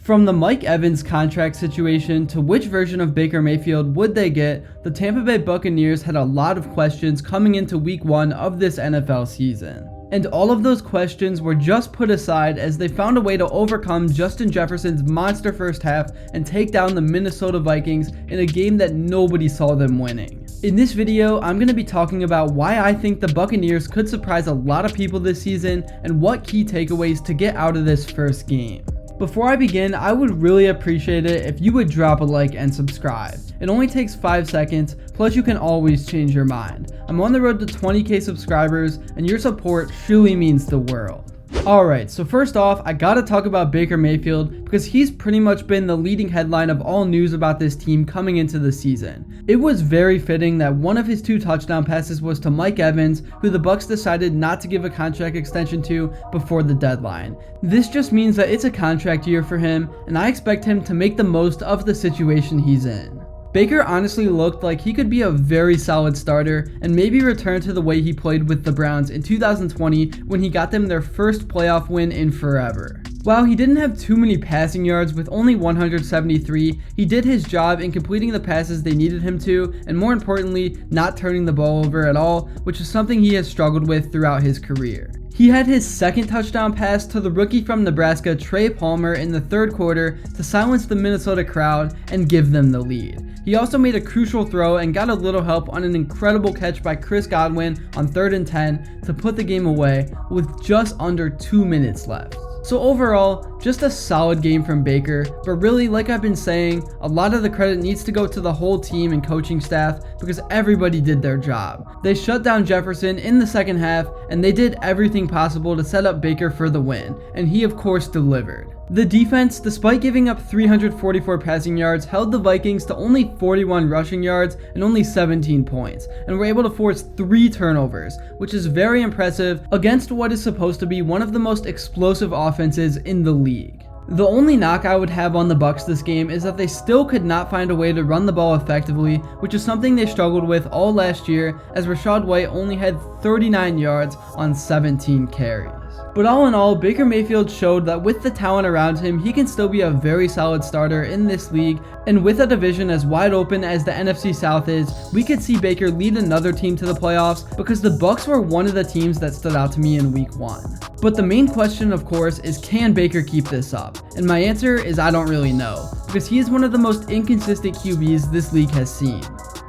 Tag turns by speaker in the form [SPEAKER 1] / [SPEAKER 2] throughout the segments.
[SPEAKER 1] From the Mike Evans contract situation to which version of Baker Mayfield would they get, the Tampa Bay Buccaneers had a lot of questions coming into week 1 of this NFL season. And all of those questions were just put aside as they found a way to overcome Justin Jefferson's monster first half and take down the Minnesota Vikings in a game that nobody saw them winning. In this video, I'm going to be talking about why I think the Buccaneers could surprise a lot of people this season and what key takeaways to get out of this first game. Before I begin, I would really appreciate it if you would drop a like and subscribe. It only takes 5 seconds, plus you can always change your mind. I'm on the road to 20k subscribers, and your support truly means the world. Alright, so first off, I gotta talk about Baker Mayfield because he's pretty much been the leading headline of all news about this team coming into the season. It was very fitting that one of his 2 touchdown passes was to Mike Evans, who the Bucs decided not to give a contract extension to before the deadline. This just means that it's a contract year for him, and I expect him to make the most of the situation he's in. Baker honestly looked like he could be a very solid starter and maybe return to the way he played with the Browns in 2020 when he got them their first playoff win in forever. While he didn't have too many passing yards with only 173, he did his job in completing the passes they needed him to, and more importantly, not turning the ball over at all, which is something he has struggled with throughout his career. He had his second touchdown pass to the rookie from Nebraska, Trey Palmer, in the third quarter to silence the Minnesota crowd and give them the lead. He also made a crucial throw and got a little help on an incredible catch by Chris Godwin on 3rd and 10 to put the game away with just under 2 minutes left. So overall, just a solid game from Baker, but really, like I've been saying, a lot of the credit needs to go to the whole team and coaching staff because everybody did their job. They shut down Jefferson in the second half, and they did everything possible to set up Baker for the win, and he of course delivered. The defense, despite giving up 344 passing yards, held the Vikings to only 41 rushing yards and only 17 points, and were able to force 3 turnovers, which is very impressive against what is supposed to be one of the most explosive offenses in the league. The only knock I would have on the Bucs this game is that they still could not find a way to run the ball effectively, which is something they struggled with all last year as Rachaad White only had 39 yards on 17 carries. But all in all, Baker Mayfield showed that with the talent around him, he can still be a very solid starter in this league, and with a division as wide open as the NFC South is, we could see Baker lead another team to the playoffs because the Bucs were one of the teams that stood out to me in week 1. But the main question, of course, is can Baker keep this up? And my answer is I don't really know, because he is one of the most inconsistent QBs this league has seen.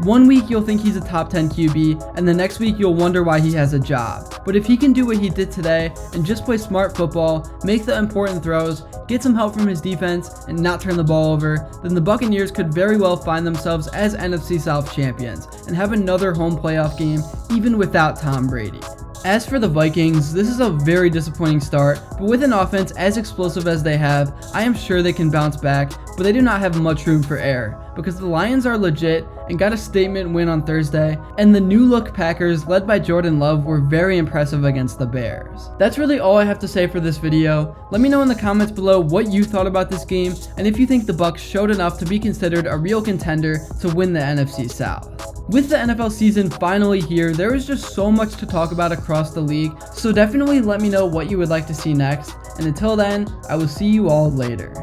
[SPEAKER 1] One week you'll think he's a top 10 QB, and the next week you'll wonder why he has a job. But if he can do what he did today and just play smart football, make the important throws, get some help from his defense, and not turn the ball over, then the Buccaneers could very well find themselves as NFC South champions and have another home playoff game even without Tom Brady. As for the Vikings, this is a very disappointing start, but with an offense as explosive as they have, I am sure they can bounce back, but they do not have much room for error, because the Lions are legit and got a statement win on Thursday, and the new-look Packers, led by Jordan Love, were very impressive against the Bears. That's really all I have to say for this video. Let me know in the comments below what you thought about this game, and if you think the Bucs showed enough to be considered a real contender to win the NFC South. With the NFL season finally here, there is just so much to talk about across the league, so definitely let me know what you would like to see next, and until then, I will see you all later.